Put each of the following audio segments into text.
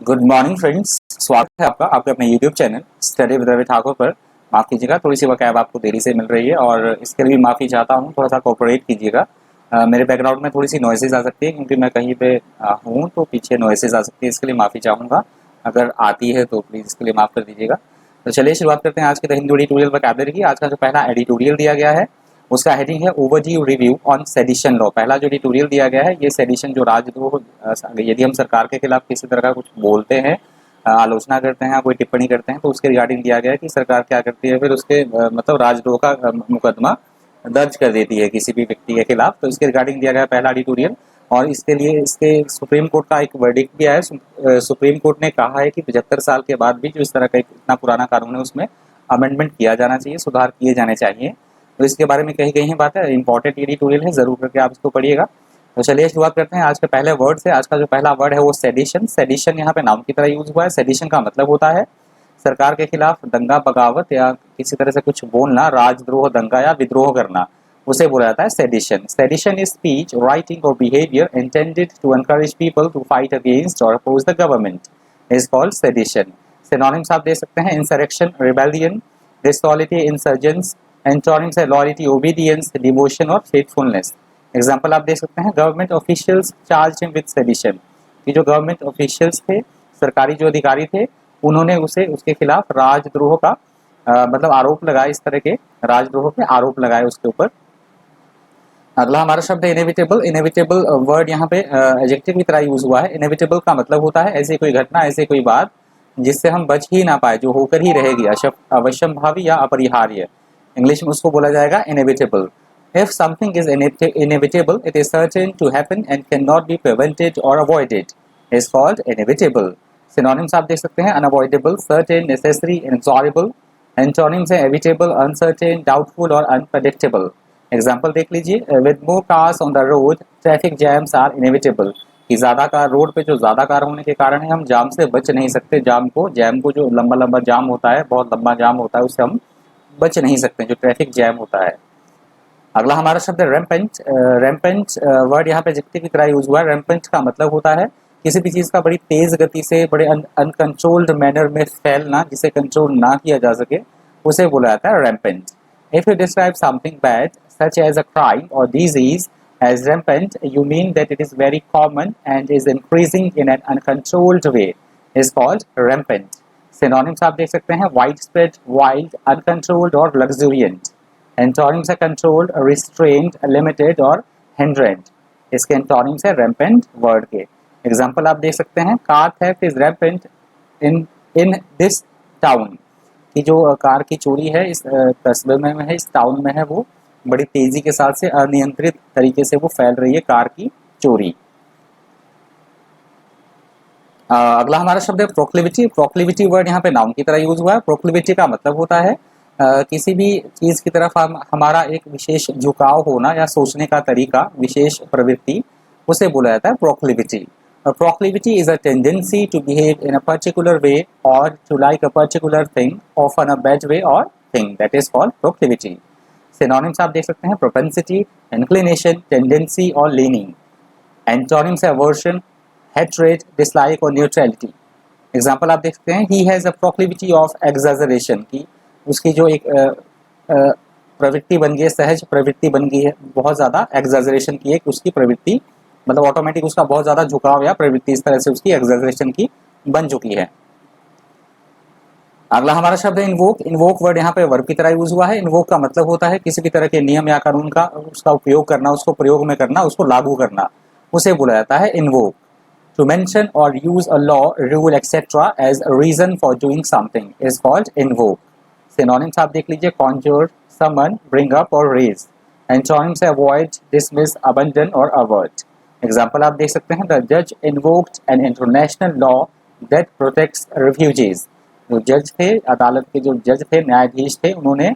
Good morning friends. स्वागत है आपका आपके अपने YouTube channel study with Ravi Thakur पर। माफ़ कीजिएगा, थोड़ी सी वकैब आपको देरी से मिल रही है और इसके लिए भी माफ़ी चाहता हूँ। थोड़ा सा कोऑपरेट कीजिएगा। मेरे बैकग्राउंड में थोड़ी सी नॉइसेज आ सकती है क्योंकि मैं कहीं पे हूँ, तो पीछे नॉइसेज आ सकती है। इसके लिए माफ़ी चाहूँगा, अगर आती है तो प्लीज़ इसके लिए माफ़ कर दीजिएगा। तो चलिए शुरुआत करते हैं आज के द हिंदू एडिटोरियल वोकैबुलरी की। आज का जो पहला एडिटोरियल दिया गया है उसका हेडिंग है overview review on sedition law. पहला जो एडिटोरियल दिया गया है ये सेडिशन जो राजद्रोह, यदि हम सरकार के खिलाफ किसी तरह का कुछ बोलते हैं, आलोचना करते हैं, कोई टिप्पणी करते हैं, तो उसके रिगार्डिंग दिया गया है कि सरकार क्या करती है, फिर उसके मतलब राजद्रोह का मुकदमा दर्ज कर देती है किसी भी व्यक्ति के खिलाफ। तो इसके रिगार्डिंग दिया गया है पहला एडिटोरियल। और इसके लिए इसके सुप्रीम कोर्ट का एक वर्डिक्ट भी आया है। सुप्रीम कोर्ट ने कहा है कि 75 साल के बाद भी जो इस तरह का एक इतना पुराना कानून है उसमें अमेंडमेंट किया जाना चाहिए, सुधार किए जाने चाहिए। तो इसके बारे में कही गई है बातें। इंपॉर्टेंट एडिटोरियल है, जरूर करके आप इसको पढ़िएगा। तो चलिए शुरुआत करते हैं आज के पहले वर्ड से। आज का जो पहला वर्ड है वो सेडिशन। सेडिशन यहाँ पे नाउन की तरह यूज हुआ है। सेडिशन का मतलब होता है सरकार के खिलाफ दंगा बगावत या किसी तरह से कुछ बोलना, राजद्रोह, दंगा या विद्रोह करना, उसे बोला जाता है sedition. Sedition is speech, writing और behaviour intended to encourage people to fight against और oppose the government is called sedition. Synonyms आप दे सकते हैं insurrection, rebellion, disloyalty, insurgence. Antonyms है लॉयल्टी, ओबीडियंस, डिवोशन और फेथफुलनेस। एग्जाम्पल आप दे सकते हैं government officials charge him with sedition, कि जो गवर्नमेंट ऑफिशियल्स थे, सरकारी जो अधिकारी थे, उन्होंने उसे उसके खिलाफ राजद्रोह का मतलब आरोप लगाए, इस तरह के राजद्रोह के आरोप लगाए उसके ऊपर। अगला हमारा शब्द है इनेविटेबल। इनेविटेबल वर्ड यहाँ पे एडजेक्टिव की तरह यूज हुआ है। इनेविटेबल का मतलब होता है ऐसी कोई घटना, ऐसी कोई बात जिससे हम बच ही ना पाए, जो होकर ही रहेगी, अवश्यंभावी या अपरिहार्य। इंग्लिश में उसको बोला जाएगा inevitable. If something is inevitable, it is certain to happen and cannot be prevented or avoided, is called inevitable. Synonyms आप देख सकते हैं unavoidable, certain, necessary, inexorable. Antonyms है evitable, uncertain, doubtful और unpredictable. एग्जाम्पल देख लीजिए, with more cars on the road, traffic jams are inevitable. कि ज़्यादा कार रोड पे, जो ज़्यादा कार होने के कारण है हम जाम से बच नहीं सकते। जैम को जो लंबा लंबा जाम होता है, बहुत लंबा जाम होता है, उससे हम बच नहीं सकते, जो ट्रैफिक जैम होता है। अगला हमारा शब्द है रैम्पेंट। रैम्पेंट वर्ड यहाँ पे एडजेक्टिव की तरह यूज हुआ है। रैम्पेंट का मतलब होता है किसी भी चीज़ का बड़ी तेज गति से, बड़े अनकंट्रोल्ड मैनर में फैलना, जिसे कंट्रोल ना किया जा सके, उसे बोला जाता है rampant. If you describe something bad such as a crime और disease as rampant, you mean that it is very common and is increasing in an uncontrolled way, is called rampant. Synonyms आप देख सकते हैं widespread, wild, uncontrolled और luxuriant. Antonyms है controlled, restrained, limited और hindered. इसके antonyms है rampant word के। एग्जाम्पल आप देख सकते हैं car theft is rampant in in this town, कि जो कार की चोरी है इस कस्बे में है, इस टाउन में है, वो बड़ी तेजी के साथ से अनियंत्रित तरीके से वो फैल रही है कार की चोरी। अगला हमारा शब्द है प्रोक्लिविटी। प्रोक्लिविटी वर्ड यहाँ पे नाउन की तरह यूज हुआ है। प्रोक्लिविटी का मतलब होता है किसी भी चीज की तरफ हमारा एक विशेष झुकाव होना या सोचने का तरीका, विशेष प्रवृत्ति, उसे बोला जाता है proclivity. Proclivity is a tendency to behave in a particular way और to like a particular thing, often a bad way और thing, that is called proclivity. Synonyms आप देख सकते हैं प्रोपेंसिटी, इंक्लिनेशन, टेंडेंसी और लीनिंग। एंटोनिम्स है aversion, hatred, dislike और neutrality. Example आप देख सकते हैं he has a proclivity of exaggeration, की उसकी जो एक प्रवृत्ति बन गई है, सहज प्रवृत्ति बन गई है, बहुत ज़्यादा एग्जैजरेशन की एक उसकी प्रवृत्ति, मतलब ऑटोमेटिक उसका बहुत ज़्यादा झुकाव या प्रवृत्ति इस तरह से उसकी एग्जैजरेशन की बन चुकी है। अगला हमारा शब्द है इन्वोक। इन्वोक वर्ड यहाँ पे वर्ब की तरह यूज हुआ है। इन्वोक का मतलब होता है किसी भी तरह के नियम या कानून का उसका उपयोग करना, उसको प्रयोग में करना, उसको लागू करना, उसे बोला जाता है invoke. To mention or use a law, rule, etc. as a reason for doing something is called invoke. Synonyms आप देख लीजिए conjure, summon, bring up और raise. Antonyms है avoid, dismiss, abandon और avert. Example आप देख सकते हैं the judge invoked an international law that protects refugees. जो जज थे, अदालत के जो जज थे, न्यायाधीश थे, उन्होंने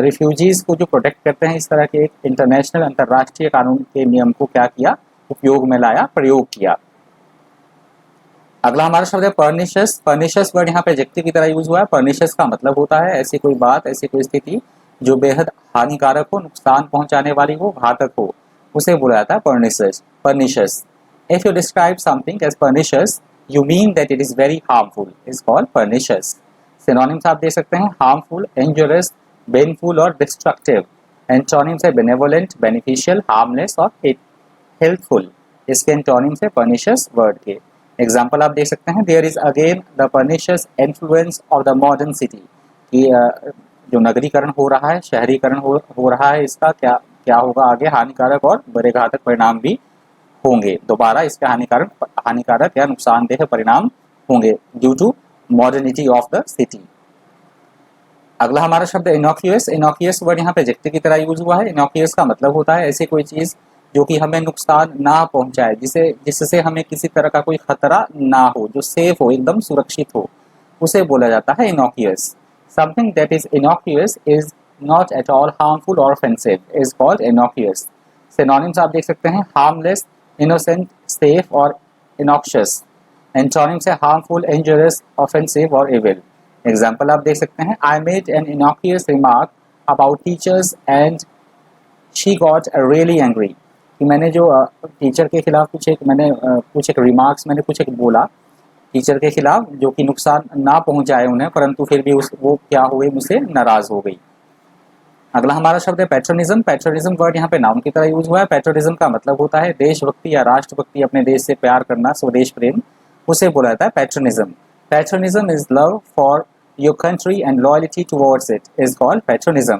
रिफ्यूजीज को जो प्रोटेक्ट करते हैं इस तरह के एक इंटरनेशनल, अंतर्राष्ट्रीय कानून के नियम को क्या किया, उपयोग में लाया, प्रयोग किया। अगला हमारा शब्द है पर्निशियस। पर्निशियस वर्ड यहाँ पे एडजेक्टिव की तरह यूज हुआ है। पर्निशियस का मतलब होता है ऐसी कोई बात, ऐसी कोई स्थिति जो बेहद हानिकारक हो, नुकसान पहुंचाने वाली हो, घातक हो, उसे बोला जाता है pernicious. Pernicious. If you describe something as pernicious, you mean that it is very harmful is called pernicious. Synonyms आप देख सकते हैं हार्मफुल, इंजurious, baneful और डिस्ट्रक्टिव. एंटोनिम्स है बेनेवोलेंट, बेनिफिशियल, हार्मलेस और हेल्पफुल. इसके एंटोनिम्स है pernicious वर्ड के. एग्जाम्पल आप देख सकते हैं there is again the pernicious influence of the modern city. कि जो नगरीकरण हो रहा है, शहरीकरण हो रहा है, इसका क्या क्या होगा आगे, हानिकारक और बड़े घातक परिणाम भी होंगे. दोबारा इसके हानिकारक या नुकसानदेह परिणाम होंगे due to modernity of the city. अगला हमारा शब्द इनॉक्यूअस. इनॉक्यूअस वर्ड यहाँ पे एडजेक्टिव की तरह यूज हुआ है. इनॉक्यूअस का मतलब होता है ऐसी कोई चीज जो कि हमें नुकसान ना पहुंचाए, जिससे हमें किसी तरह का कोई खतरा ना हो, जो सेफ हो, एकदम सुरक्षित हो, उसे बोला जाता है innocuous. Something that is innocuous is not at all harmful और offensive is called innocuous. Synonyms आप देख सकते हैं हार्मलेस, इनोसेंट, सेफ और इनॉक्शियस. एंटोनिम्स है हार्मफुल, इंजurious, ऑफेंसिव और इविल. एग्जाम्पल आप देख सकते हैं I made an innocuous remark about teachers and she got really angry. कि मैंने जो टीचर के खिलाफ कुछ एक रिमार्क्स मैंने कुछ एक बोला टीचर के खिलाफ, जो कि नुकसान ना पहुंचाए उन्हें, परंतु फिर भी वो क्या हुए, मुझसे नाराज हो गई. अगला हमारा शब्द है पैट्रोनिज्म. पैट्रोनिज्म वर्ड यहाँ पे नाउन की तरह यूज हुआ है. पैट्रोनिज्म का मतलब होता है देशभक्ति या राष्ट्रभक्ति, अपने देश से प्यार करना, स्वदेश प्रेम, उसे बोला जाता है patronism. Patronism is love for your country and loyalty towards it is called patronism.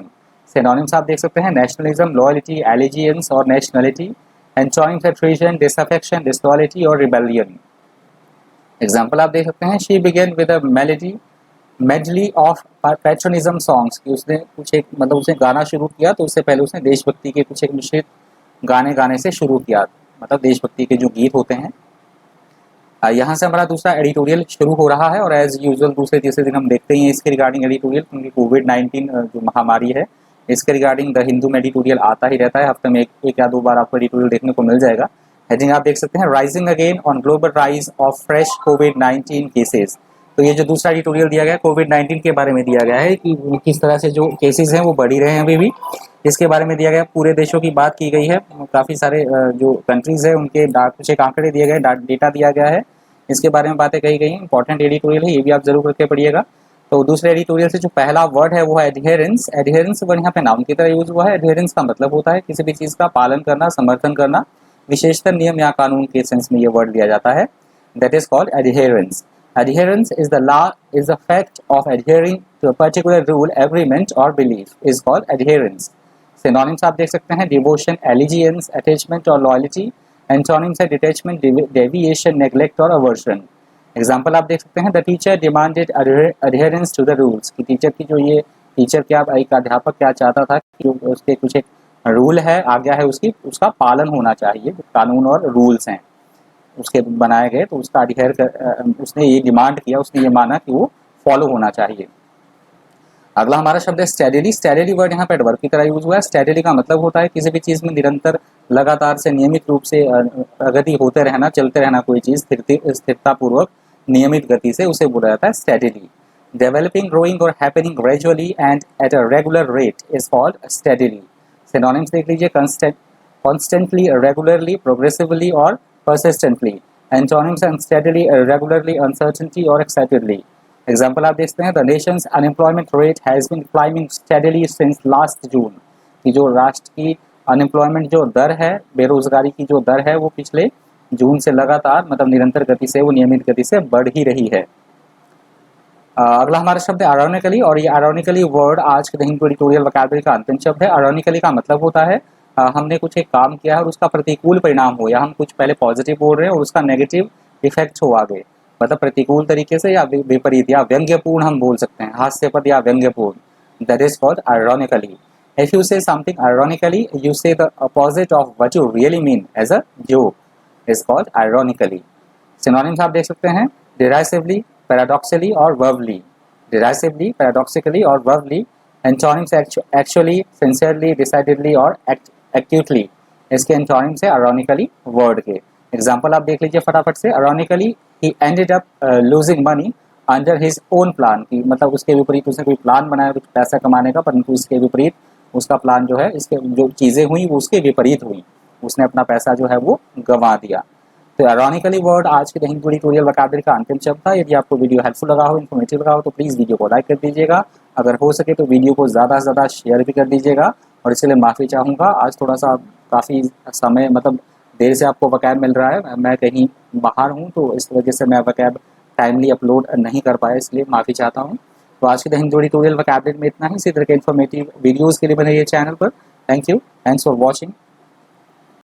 Synonyms आप देख सकते हैं नेशनलिज्म, लॉयल्टी, एलिजियंस और नेशनलिटी. एंटोनिम्स है ट्रीजन, डिसअफेक्शन, डिसलॉयल्टी और रिबेलियन. एग्जाम्पल आप देख सकते हैं she began with a medley of patronism songs. कि उसने उसने गाना शुरू किया तो उससे पहले उसने देशभक्ति के कुछ एक मिश्रित गाने गाने से शुरू किया, मतलब देशभक्ति के जो गीत होते हैं. यहाँ से हमारा दूसरा एडिटोरियल शुरू हो रहा है और एज यूजुअल दूसरे तीसरे दिन हम देखते ही हैं इसके रिगार्डिंग एडिटोरियल, क्योंकि कोविड-19 जो महामारी है इसके रिगार्डिंग द हिंदू में एडिटोरियल आता ही रहता है. हफ्ते में एक या दो बार आपको एडिटोरियल देखने को मिल जाएगा. हेडिंग आप देख सकते हैं rising again on global rise of fresh covid cases. तो ये जो दूसरा एडिटोरियल दिया गया है कोविड-19 के बारे में दिया गया है कि किस तरह से जो केसेस हैं वो बढ़ ही रहे हैं अभी भी. इसके बारे में दिया गया, पूरे देशों की बात की गई है, काफ़ी सारे जो कंट्रीज़ है उनके कुछ एक आंकड़े दिए गए, डेटा दिया गया है, इसके बारे में बातें कही गई हैं. इंपॉर्टेंट एडिटोरियल है, ये भी आप जरूर करके पढ़िएगा. तो दूसरे एडिटोरियल से जो पहला वर्ड है वो है एडहेरेंस. एडहेरेंस वर्ड यहाँ पे नाउन की तरह यूज हुआ है. एडहेरेंस का मतलब होता है किसी भी चीज़ का पालन करना, समर्थन करना, विशेषतर नियम या कानून के सेंस में ये वर्ड लिया जाता है. That is called adherence. Adherence is the fact of adhering to a particular rule, agreement or belief is called adherence. Synonyms आप देख सकते हैं devotion, allegiance, attachment और loyalty. Antonyms है detachment, deviation, neglect और aversion. Example आप देख सकते हैं the teacher demanded adherence to the rules. कि टीचर क्या एक अध्यापक क्या चाहता था कि उसके कुछ एक रूल है, आज्ञा है उसका पालन होना चाहिए, कानून और रूल्स हैं उसके बनाए गए, तो उसका उसने ये डिमांड किया, उसने ये माना कि वो फॉलो होना चाहिए. अगला हमारा शब्द है स्टेडिली. स्टेडिली वर्ड यहाँ पे एडवर्ब की तरह यूज हुआ है. स्टेडिली का मतलब होता है किसी भी चीज़ में निरंतर, लगातार से, नियमित रूप से प्रगति होते रहना, चलते रहना, कोई चीज़ स्थिरता पूर्वक नियमित गति से, उसे बोला जाता है स्टेडिली. डेवलपिंग, ग्रोइंग और happening gradually and at a regular rate is called steadily. Synonyms देख लीजिए कॉन्स्टेंटली, रेगुलरली, प्रोग्रेसिवली और persistently. Antonyms and steadily, irregularly, uncertainty or excitedly. Example आप देखते हैं the nation's unemployment rate has been climbing steadily since last June. कि जो राष्ट्र की अनएम्प्लॉयमेंट जो दर है, बेरोजगारी की जो दर है, वो पिछले जून से लगातार, मतलब निरंतर गति से, वो नियमित गति से बढ़ ही रही है. अगला हमारा शब्द है आयरोनिकली. और ये आयरोनिकली वर्ड आज के हिंदू एडिटोरियल वोकैबुलरी का अंतिम शब्द है. आयरोनिकली का मतलब होता है हमने कुछ एक काम किया है और उसका प्रतिकूल परिणाम हो, या हम कुछ पहले पॉजिटिव बोल रहे हैं और उसका नेगेटिव इफेक्ट हो आगे, मतलब प्रतिकूल तरीके से या विपरीत या व्यंग्यपूर्ण हम बोल सकते हैं, हास्यपद या व्यंग्यपूर्ण. That is called ironically. If you say something ironically, you say the opposite of what you really mean as a joke is called ironically. Synonyms आप देख सकते हैं डिराइसिवली, पैराडॉक्सिकली और वर्बली. डिराइसिवली, पैराडॉक्सिकली और verbally. Antonyms actually, sincerely, decidedly और acutely. इसके antonyms है ironically word के. एग्जाम्पल आप देख लीजिए फटाफट से. Ironically he ended up losing money under his own plan. की मतलब उसके विपरीत उसने कोई प्लान बनाया कुछ पैसा कमाने का, परंतु इसके विपरीत उसका प्लान जो है, इसके जो चीज़ें हुई वो उसके विपरीत हुई, उसने अपना पैसा जो है वो गंवा दिया. तो इरोनिकली वर्ड आज के द हिंदू ट्यूटोरियल वोकैबुलरी का अंतिम शब्द था। यदि आपको वीडियो हेल्पफुल लगा हो, इन्फॉर्मेटिव लगा हो, तो प्लीज़ वीडियो को लाइक कर दीजिएगा। अगर हो सके तो वीडियो को ज़्यादा से ज़्यादा शेयर भी कर दीजिएगा, और इसके लिए माफ़ी चाहूँगा। आज थोड़ा सा काफ़ी समय मतलब देर से आपको वोकैब मिल रहा है, मैं कहीं बाहर हूँ, तो इस वजह से मैं वोकैब टाइमली अपलोड नहीं कर पाया, इसलिए माफ़ी चाहता हूँ। तो आज के द हिंदू ट्यूटोरियल वोकैबुलरी में इतना ही। इसी तरह के इन्फॉर्मेटिव वीडियोज़ के लिए बने ये चैनल पर। Thank you, thanks for watching.